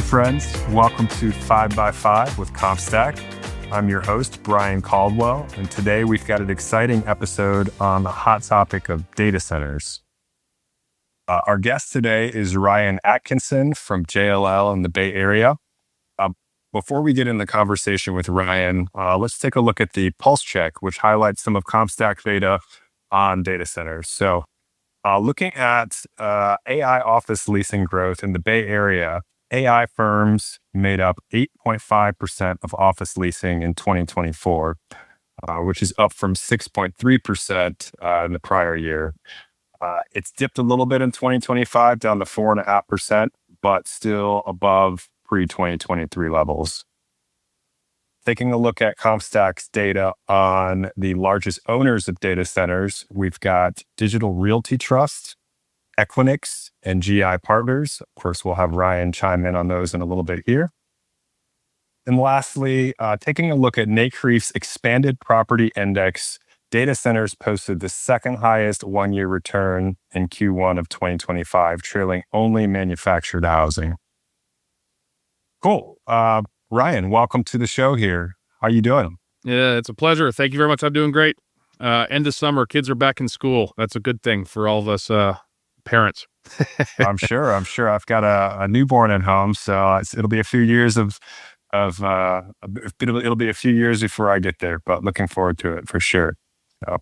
friends. Welcome to 5x5 with CompStak. I'm your host, Brian Caldwell, and today we've got an exciting episode on the hot topic of data centers. Our guest today is Ryan Atkinson from JLL in the Bay Area. Before we get in the conversation with Ryan, let's take a look at the pulse check, which highlights some of CompStak data on data centers. So looking at AI office leasing growth in the Bay Area, AI firms made up 8.5% of office leasing in 2024, which is up from 6.3% in the prior year. It's dipped a little bit in 2025, down to 4.5%, but still above pre-2023 levels. Taking a look at CompStak's data on the largest owners of data centers, we've got Digital Realty Trust, Equinix, and GI Partners. Of course, we'll have Ryan chime in on those in a little bit here. And lastly, taking a look at NCREIF's expanded property index, data centers posted the second highest one-year return in Q1 of 2025, trailing only manufactured housing. Cool. Ryan, welcome to the show here. How you doing? Yeah, it's a pleasure. Thank you very much. I'm doing great. End of summer, kids are back in school. That's a good thing for all of us parents. I'm sure. I've got a newborn at home, so it'll be a few years it'll be a few years before I get there, but looking forward to it for sure. So,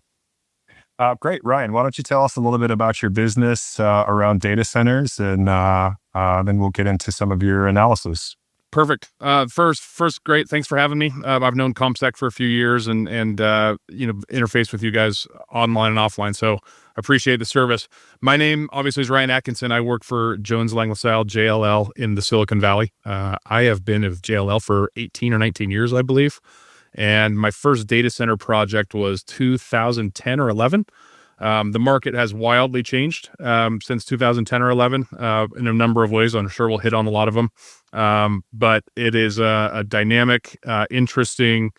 great, Ryan. Why don't you tell us a little bit about your business around data centers, and then we'll get into some of your analysis. Perfect. First, great. Thanks for having me. I've known CompStak for a few years and interface with you guys online and offline. So appreciate the service. My name obviously is Ryan Atkinson. I work for Jones Lang LaSalle, JLL in the Silicon Valley. I have been with JLL for 18 or 19 years, I believe. And my first data center project was 2010 or 11. The market has wildly changed since 2010 or 11 in a number of ways. I'm sure we'll hit on a lot of them. But it is a dynamic, interesting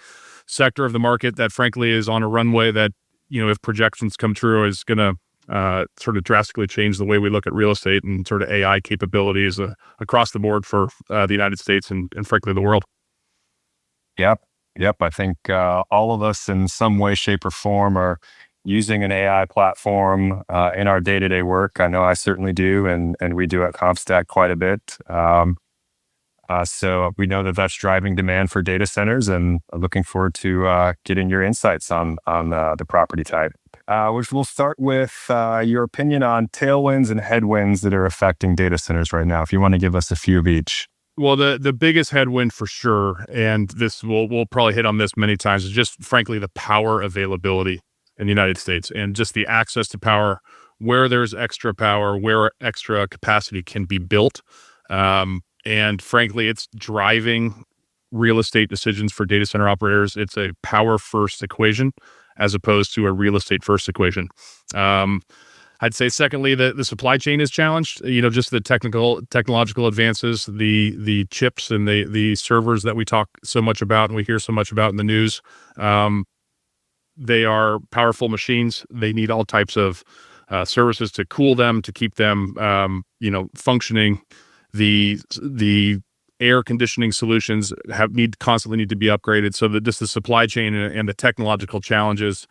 sector of the market that frankly is on a runway that, if projections come true, is going to sort of drastically change the way we look at real estate and sort of AI capabilities across the board for the United States and frankly the world. Yep. I think all of us in some way, shape, or form are using an AI platform in our day-to-day work. I know I certainly do, and we do at CompStak quite a bit. So we know that that's driving demand for data centers, and I'm looking forward to getting your insights on the property type. Which we'll start with your opinion on tailwinds and headwinds that are affecting data centers right now, if you want to give us a few of each. Well, the biggest headwind for sure, and this we'll probably hit on this many times, is just frankly the power availability in the United States and just the access to power, where there's extra power, where extra capacity can be built. And frankly, it's driving real estate decisions for data center operators. It's a power first equation as opposed to a real estate first equation. I'd say secondly, the supply chain is challenged. Just the technological advances, the chips and the servers that we talk so much about and we hear so much about in the news. They are powerful machines. They need all types of services to cool them, to keep them, functioning. The air conditioning solutions constantly need to be upgraded. So that just the supply chain and the technological challenges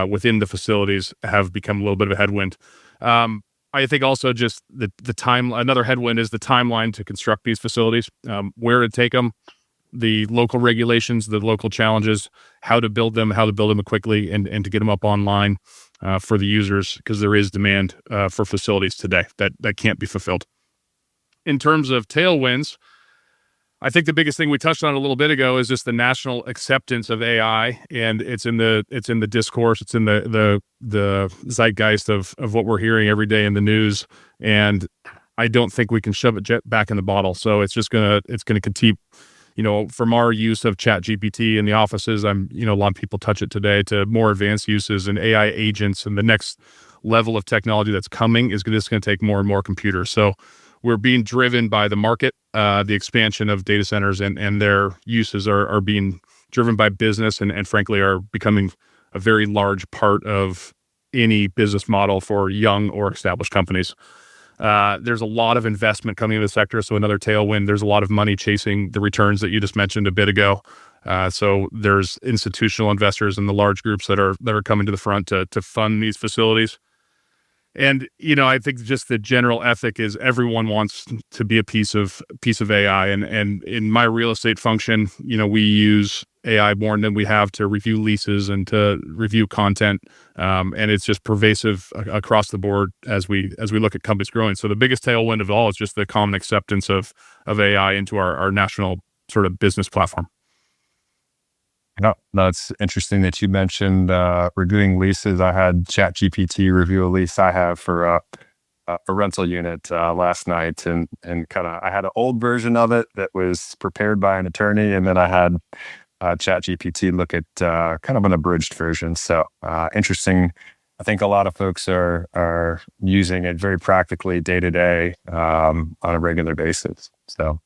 within the facilities have become a little bit of a headwind. I think also just the time. Another headwind is the timeline to construct these facilities, where to take them, the local regulations, the local challenges, how to build them quickly, and to get them up online for the users, because there is demand for facilities today that can't be fulfilled. In terms of tailwinds, I think the biggest thing we touched on a little bit ago is just the national acceptance of AI, and it's in the discourse, it's in the zeitgeist of what we're hearing every day in the news, and I don't think we can shove it back in the bottle. So it's gonna continue. From our use of ChatGPT in the offices, a lot of people touch it today, to more advanced uses and AI agents, and the next level of technology that's coming is just going to take more and more computers. So we're being driven by the market. The expansion of data centers and their uses are being driven by business and frankly are becoming a very large part of any business model for young or established companies. There's a lot of investment coming into the sector, so another tailwind. There's a lot of money chasing the returns that you just mentioned a bit ago. So there's institutional investors and the large groups that are coming to the front to fund these facilities. And I think just the general ethic is everyone wants to be a piece of AI. And in my real estate function, we use AI more than we have to review leases and to review content. And it's just pervasive across the board as we look at companies growing. So the biggest tailwind of all is just the common acceptance of AI into our national sort of business platform. Yeah, that's interesting that you mentioned reviewing leases. I had ChatGPT review a lease I have for a rental unit last night, and I had an old version of it that was prepared by an attorney, and then I had ChatGPT look at kind of an abridged version. So interesting. I think a lot of folks are using it very practically day to day on a regular basis. So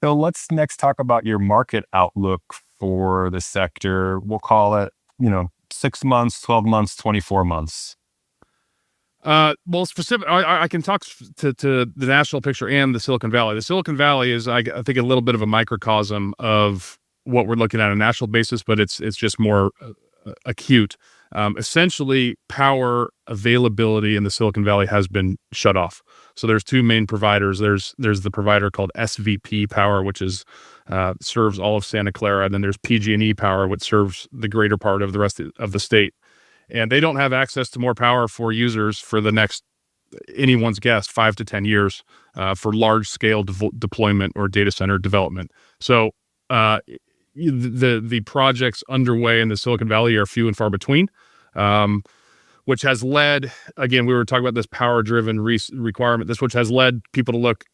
let's next talk about your market outlook for the sector. We'll call it, 6 months, 12 months, 24 months. Well, specific, I can talk to the national picture and the Silicon Valley. The Silicon Valley is, I think, a little bit of a microcosm of what we're looking at on a national basis, but it's just more acute. Essentially, power availability in the Silicon Valley has been shut off. So there's two main providers. There's the provider called SVP Power, which is serves all of Santa Clara, and then there's PG&E Power, which serves the greater part of the rest of the state. And they don't have access to more power for users for the next, anyone's guess, 5 to 10 years for large scale deployment or data center development. So the projects underway in the Silicon Valley are few and far between, which has led, again, we were talking about this power-driven requirement, which has led people to look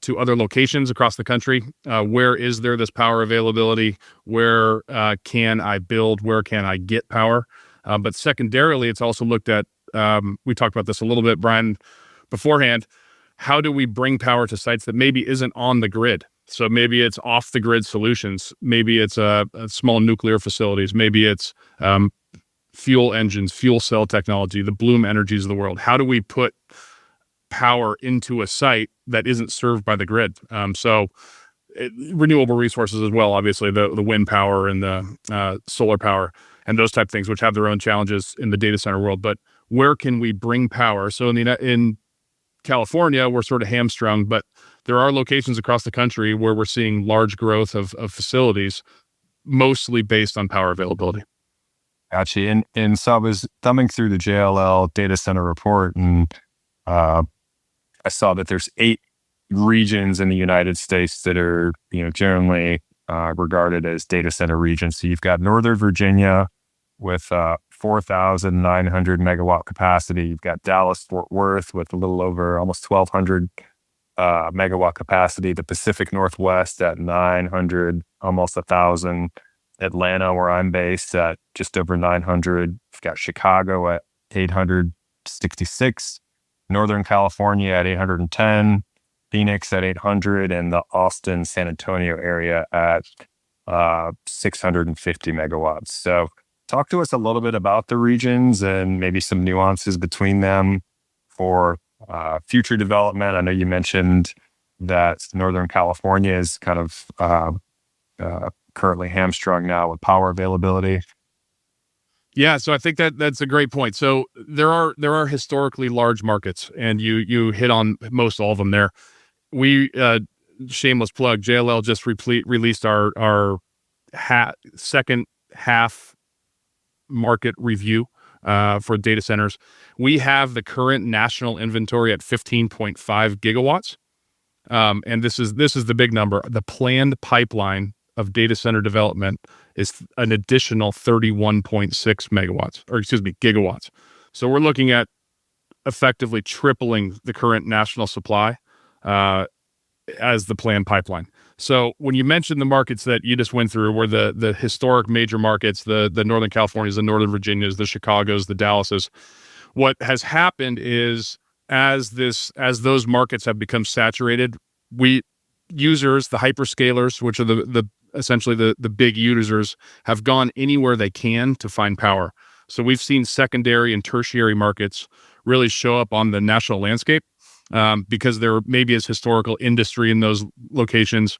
to other locations across the country. Where is there this power availability? Where can I build? Where can I get power? But secondarily, it's also looked at, we talked about this a little bit, Brian, beforehand. How do we bring power to sites that maybe isn't on the grid? So maybe it's off the grid solutions. Maybe it's small nuclear facilities. Maybe it's fuel engines, fuel cell technology, the Bloom Energies of the world. How do we put power into a site that isn't served by the grid? Renewable resources as well, obviously, the wind power and the solar power and those type of things, which have their own challenges in the data center world. But where can we bring power? So in California, we're sort of hamstrung, but there are locations across the country where we're seeing large growth of facilities, mostly based on power availability. Gotcha. And so I was thumbing through the JLL data center report, and I saw that there's 8 regions in the United States that are, generally regarded as data center regions. So you've got Northern Virginia with 4,900 megawatt capacity. You've got Dallas, Fort Worth with a little over almost 1,200 megawatt capacity. The Pacific Northwest at 900, almost 1,000. Atlanta, where I'm based, at just over 900. We've got Chicago at 866. Northern California at 810. Phoenix at 800, and the Austin, San Antonio area at 650 megawatts. So talk to us a little bit about the regions and maybe some nuances between them for future development. I know you mentioned that Northern California is kind of currently hamstrung now with power availability. Yeah, so I think that's a great point. So there are historically large markets, and you hit on most all of them there. We shameless plug, JLL just released our second half market review for data centers. We have the current national inventory at 15.5 gigawatts, and this is the big number. The planned pipeline of data center development is an additional 31.6 gigawatts. So we're looking at effectively tripling the current national supply as the planned pipeline. So when you mention the markets that you just went through, were the historic major markets, the Northern Californias, the Northern Virginias, the Chicagos, the Dallases, what has happened is as those markets have become saturated, users, the hyperscalers, which are essentially the big users, have gone anywhere they can to find power. So we've seen secondary and tertiary markets really show up on the national landscape. because there maybe is historical industry in those locations,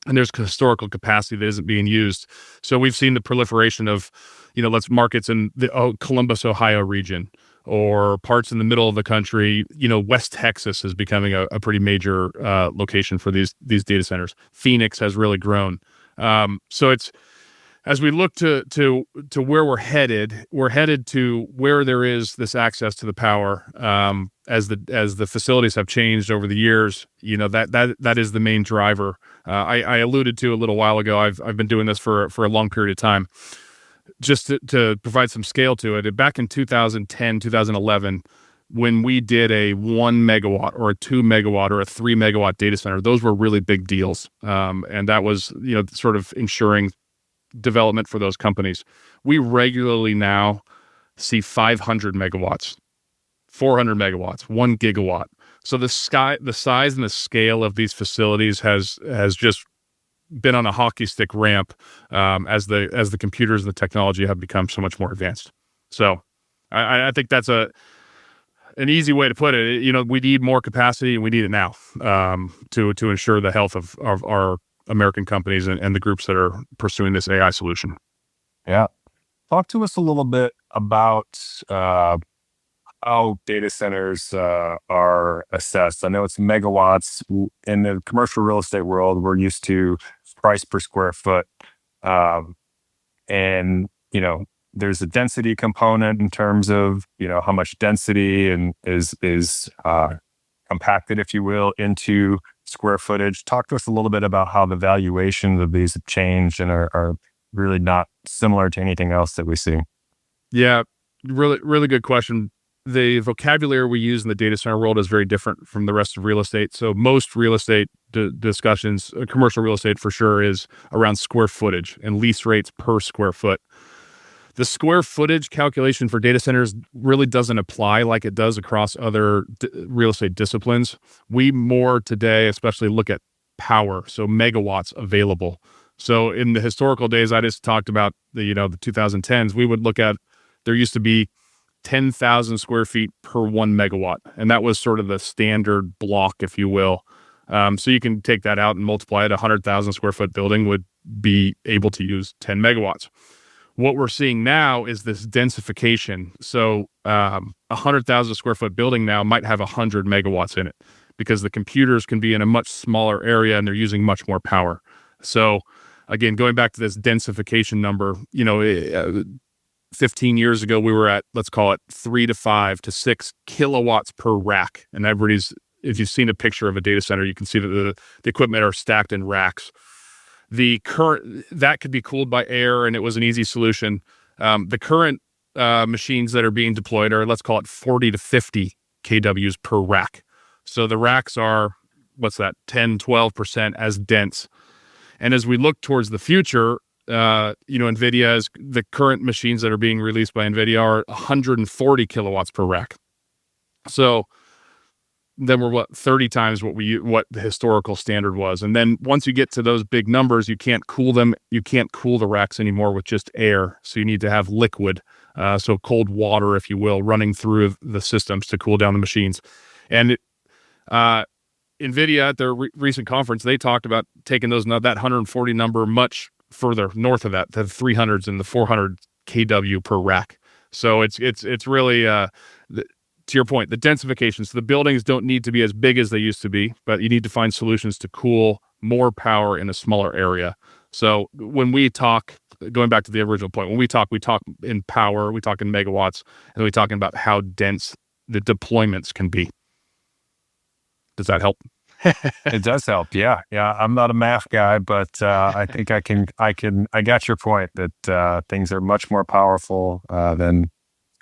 and there's historical capacity that isn't being used. So we've seen the proliferation of, let's markets in the Columbus, Ohio region, or parts in the middle of the country. West Texas is becoming a pretty major location for these data centers. Phoenix has really grown. So it's, as we look to where we're headed to where there is this access to the power. As the facilities have changed over the years, that is the main driver. I alluded to a little while ago. I've been doing this for a long period of time. Just to provide some scale to it, back in 2010, 2011, when we did a 1 megawatt or a 2 megawatt or a 3 megawatt data center, those were really big deals. And that was, sort of ensuring development for those companies. We regularly now see 500 megawatts, 400 megawatts, 1 gigawatt. So the size and the scale of these facilities has just been on a hockey stick ramp as the computers and the technology have become so much more advanced. So I think that's an easy way to put it. We need more capacity, and we need it now to ensure the health of our American companies and the groups that are pursuing this AI solution. Yeah. Talk to us a little bit about how data centers are assessed. I know it's megawatts. In the commercial real estate world, we're used to price per square foot. And, there's a density component in terms of, how much density and is compacted, if you will, into square footage. Talk to us a little bit about how the valuations of these have changed and are really not similar to anything else that we see. Yeah, really, really good question. The vocabulary we use in the data center world is very different from the rest of real estate. So most real estate discussions, commercial real estate for sure, is around square footage and lease rates per square foot. The square footage calculation for data centers really doesn't apply like it does across other real estate disciplines. We more today, especially look at power, so megawatts available. So in the historical days, I just talked about the 2010s, we would look at, there used to be 10,000 square feet per 1 megawatt. And that was sort of the standard block, if you will. So you can take that out and multiply it. 100,000 square foot building would be able to use 10 megawatts. What we're seeing now is this densification. So 100,000 square foot building now might have 100 megawatts in it because the computers can be in a much smaller area and they're using much more power. So again, going back to this densification number, 15 years ago, we were at, let's call it 3 to 5 to 6 kilowatts per rack. And if you've seen a picture of a data center, you can see that the equipment are stacked in racks. That could be cooled by air, and it was an easy solution. The current machines that are being deployed are, let's call it 40 to 50 kWs per rack. So the racks are, 10-12% as dense. And as we look towards the future, NVIDIA, the current machines that are being released by NVIDIA are 140 kilowatts per rack. So then we're 30 times what the historical standard was. And then once you get to those big numbers, you can't cool them. You can't cool the racks anymore with just air. So you need to have liquid, so cold water, if you will, running through the systems to cool down the machines. And NVIDIA at their recent conference, they talked about taking that 140 number much further north of that, the 300s and the 400 kW per rack. So it's really to your point, the densification. So the buildings don't need to be as big as they used to be, but you need to find solutions to cool more power in a smaller area. So when we talk, going back to the original point, when we talk in power, we talk in megawatts, and we're talking about how dense the deployments can be. Does that help? It does help. Yeah. I'm not a math guy, but I think I got your point that things are much more powerful than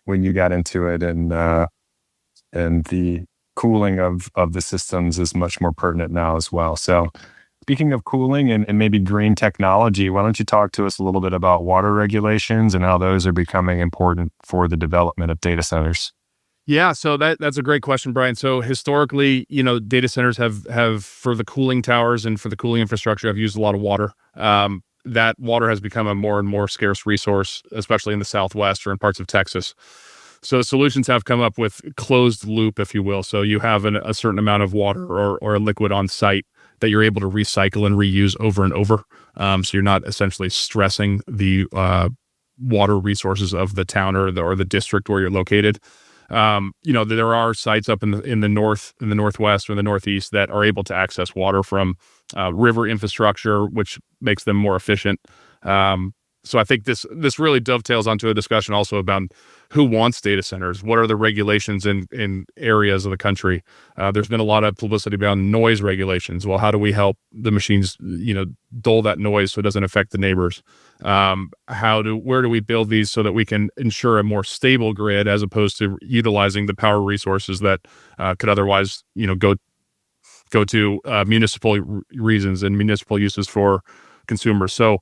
when you got into it, and the cooling of the systems is much more pertinent now as well. So speaking of cooling and maybe green technology, why don't you talk to us a little bit about water regulations and how those are becoming important for the development of data centers? Yeah, so that's a great question, Brian. So historically, data centers have for the cooling towers and for the cooling infrastructure, have used a lot of water. That water has become a more and more scarce resource, especially in the Southwest or in parts of Texas. So solutions have come up with closed loop, if you will. So you have a certain amount of water or a liquid on site that you're able to recycle and reuse over and over. So you're not essentially stressing the water resources of the town or the district where you're located. There are sites up in the northwest or the northeast that are able to access water from river infrastructure, which makes them more efficient. So I think this really dovetails onto a discussion also about who wants data centers. What are the regulations in areas of the country? There's been a lot of publicity about noise regulations. Well, how do we help the machines, dull that noise so it doesn't affect the neighbors? Where do we build these so that we can ensure a more stable grid as opposed to utilizing the power resources that could otherwise, go to municipal reasons and municipal uses for consumers. So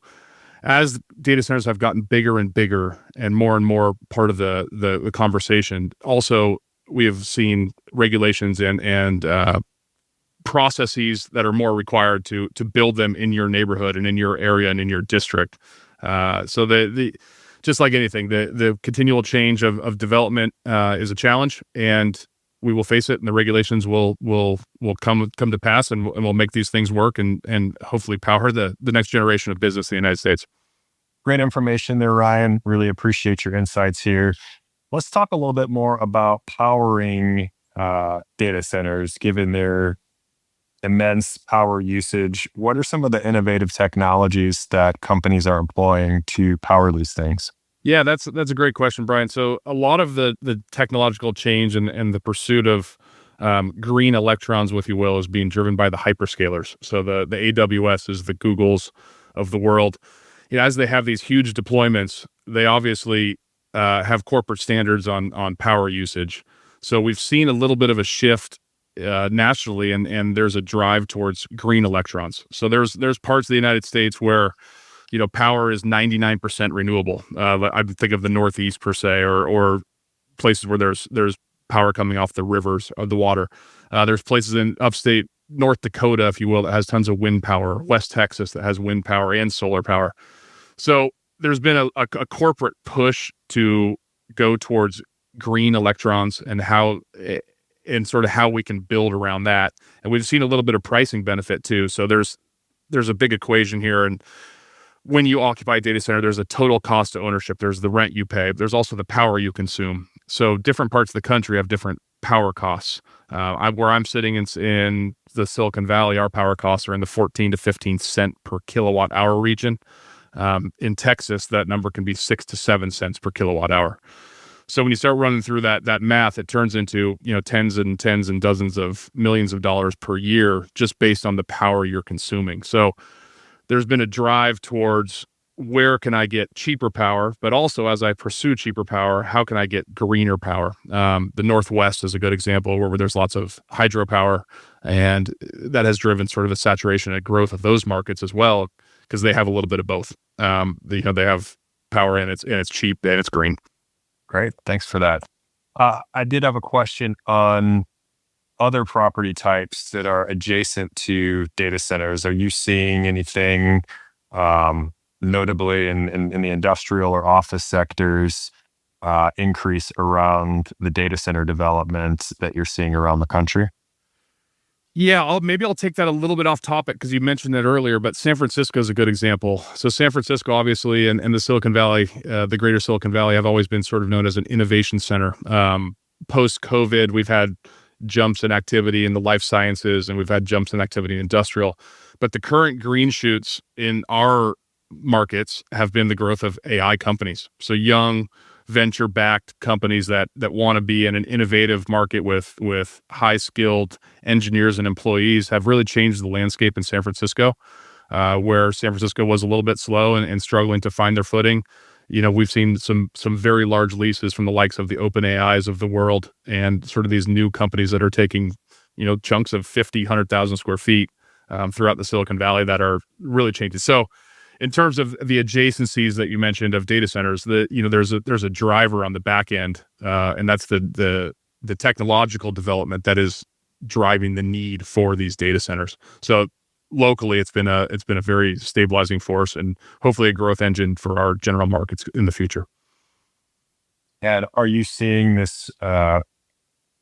as data centers have gotten bigger and bigger and more part of the conversation, also we have seen regulations and processes that are more required to build them in your neighborhood and in your area and in your district. So the just like anything, the continual change of development is a challenge, and we will face it, and the regulations will come to pass, and we'll make these things work and hopefully power the next generation of business in the United States. Great information there, Ryan. Really appreciate your insights here. Let's talk a little bit more about powering data centers, given their immense power usage. What are some of the innovative technologies that companies are employing to power these things? Yeah, that's a great question, Brian. So a lot of the technological change and the pursuit of green electrons, if you will, is being driven by the hyperscalers. So the AWS is the Googles of the world. As they have these huge deployments, they obviously have corporate standards on power usage. So we've seen a little bit of a shift nationally, and there's a drive towards green electrons. So there's parts of the United States where power is 99% renewable. I think of the Northeast per se, or places where there's power coming off the rivers or the water. There's places in upstate North Dakota, if you will, that has tons of wind power. West Texas that has wind power and solar power. So there's been a corporate push to go towards green electrons and how we can build around that. And we've seen a little bit of pricing benefit too. So there's a big equation here, and when you occupy a data center, there's a total cost of ownership. There's the rent you pay. There's also the power you consume. So different parts of the country have different power costs. Where I'm sitting in the Silicon Valley, our power costs are in the 14 to 15 cent per kilowatt hour region. In Texas, that number can be 6 to 7 cents per kilowatt hour. So when you start running through that math, it turns into tens and dozens of millions of dollars per year just based on the power you're consuming. So there's been a drive towards where can I get cheaper power, but also as I pursue cheaper power, how can I get greener power? The Northwest is a good example where there's lots of hydropower, and that has driven sort of a saturation and growth of those markets as well, because they have a little bit of both. They have power and it's cheap and it's green. Great. Thanks for that. I did have a question on other property types that are adjacent to data centers. Are you seeing anything notably in the industrial or office sectors increase around the data center development that you're seeing around the country? Yeah, maybe I'll take that a little bit off topic because you mentioned it earlier, but San Francisco is a good example. So San Francisco, obviously, and the Silicon Valley, the greater Silicon Valley, have always been sort of known as an innovation center. Post-COVID, we've had jumps in activity in the life sciences, and we've had jumps in activity in industrial. But the current green shoots in our markets have been the growth of AI companies. So young, venture-backed companies that want to be in an innovative market with high-skilled engineers and employees have really changed the landscape in San Francisco, where San Francisco was a little bit slow and struggling to find their footing. We've seen some very large leases from the likes of the OpenAIs of the world and sort of these new companies that are taking, chunks of 50, 100,000 square feet throughout the Silicon Valley that are really changing. So in terms of the adjacencies that you mentioned of data centers, there's a driver on the back end, and that's the technological development that is driving the need for these data centers. So locally, it's been a very stabilizing force and hopefully a growth engine for our general markets in the future. And are you seeing this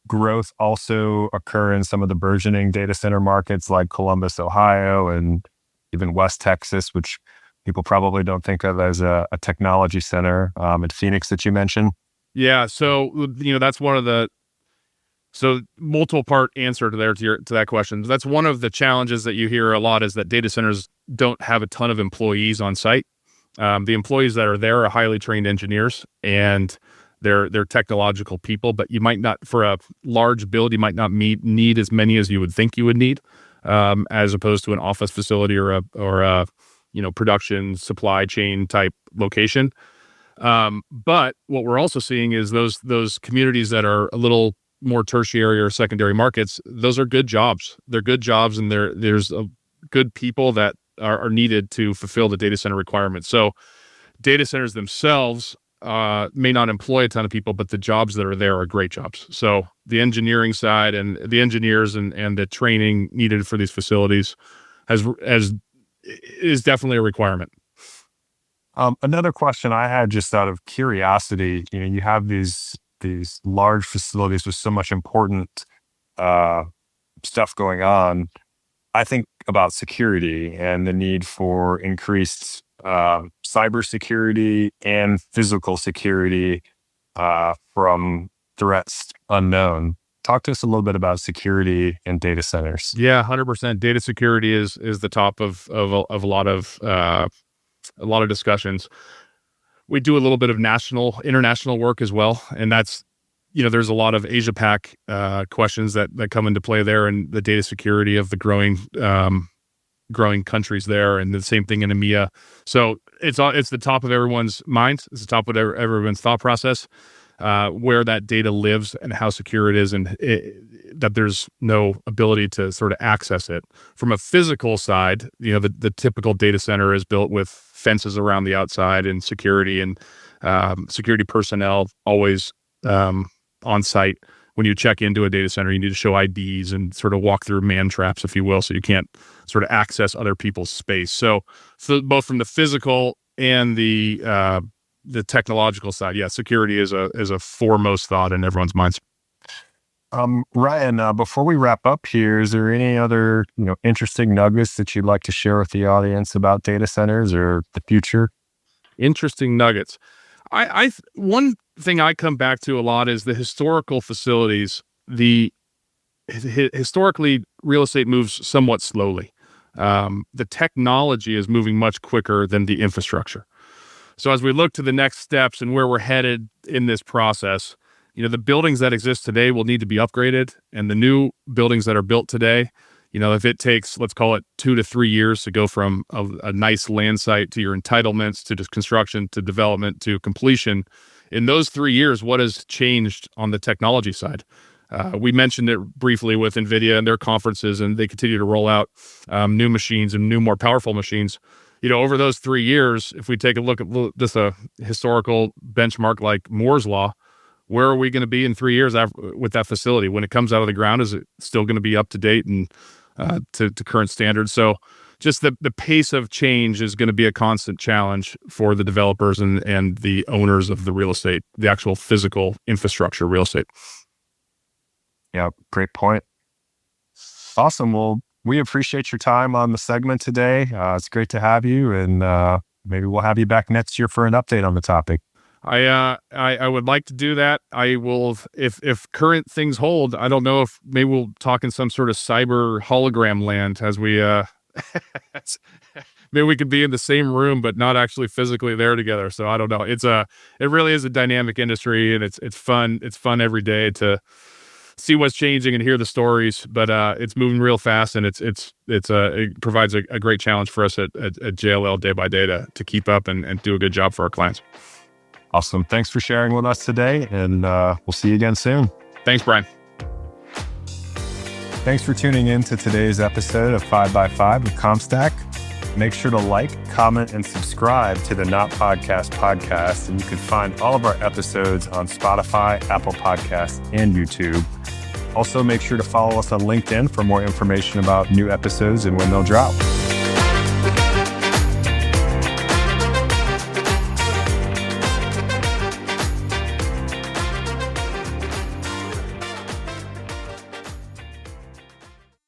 growth also occur in some of the burgeoning data center markets like Columbus, Ohio, and even West Texas, which people probably don't think of as a technology center, in Phoenix that you mentioned? Yeah. So, that's one of the, so multiple part answer to that question. That's one of the challenges that you hear a lot, is that data centers don't have a ton of employees on site. The employees that are there are highly trained engineers, and they're technological people, but you might not, for a large build, you might not need as many as you would think you would need, as opposed to an office facility or a production supply chain type location. But what we're also seeing is those communities that are a little more tertiary or secondary markets, those are good jobs. They're good jobs, and there's good people that are needed to fulfill the data center requirements. So data centers themselves may not employ a ton of people, but the jobs that are there are great jobs. So the engineering side and the engineers and the training needed for these facilities is definitely a requirement. Another question I had, just out of curiosity, you have these large facilities with so much important stuff going on. I think about security and the need for increased cybersecurity and physical security from threats unknown. Talk to us a little bit about security in data centers. Yeah, 100%. Data security is the top of a lot of discussions. We do a little bit of international work as well, and that's, there's a lot of Asia Pac questions that come into play there, and the data security of the growing countries there, and the same thing in EMEA. So it's the top of everyone's mind. It's the top of everyone's thought process, where that data lives and how secure it is, and that there's no ability to sort of access it. From a physical side, the typical data center is built with fences around the outside and security, and security personnel always on site. When you check into a data center, you need to show IDs and sort of walk through man traps, if you will, so you can't sort of access other people's space. So both from the physical and the technological side, yeah, security is a foremost thought in everyone's minds. Ryan, before we wrap up here, is there any other interesting nuggets that you'd like to share with the audience about data centers or the future? Interesting nuggets. One thing I come back to a lot is the historical facilities. Historically, real estate moves somewhat slowly. The technology is moving much quicker than the infrastructure. So as we look to the next steps and where we're headed in this process, the buildings that exist today will need to be upgraded, and the new buildings that are built today, if it takes, let's call it 2 to 3 years to go from a nice land site to your entitlements, to construction, to development, to completion, in those 3 years, what has changed on the technology side? We mentioned it briefly with NVIDIA and their conferences, and they continue to roll out new machines and new, more powerful machines. Over those 3 years, if we take a look at just a historical benchmark like Moore's Law, where are we going to be in 3 years with that facility? When it comes out of the ground, is it still going to be up to date and to current standards? So just the pace of change is going to be a constant challenge for the developers and the owners of the real estate, the actual physical infrastructure real estate. Yeah, great point. Awesome. Well, we appreciate your time on the segment today. It's great to have you, and maybe we'll have you back next year for an update on the topic. I would like to do that. I will, if current things hold. I don't know if maybe we'll talk in some sort of cyber hologram land as we maybe we could be in the same room but not actually physically there together. So I don't know. It really is a dynamic industry, and it's fun. It's fun every day to see what's changing and hear the stories, but it's moving real fast, and it provides a great challenge for us at JLL day by day to keep up and do a good job for our clients. Awesome. Thanks for sharing with us today, and we'll see you again soon. Thanks, Brian. Thanks for tuning in to today's episode of 5x5 with CompStak. Make sure to like, comment, and subscribe to the Not Podcast podcast, and you can find all of our episodes on Spotify, Apple Podcasts, and YouTube. Also, make sure to follow us on LinkedIn for more information about new episodes and when they'll drop.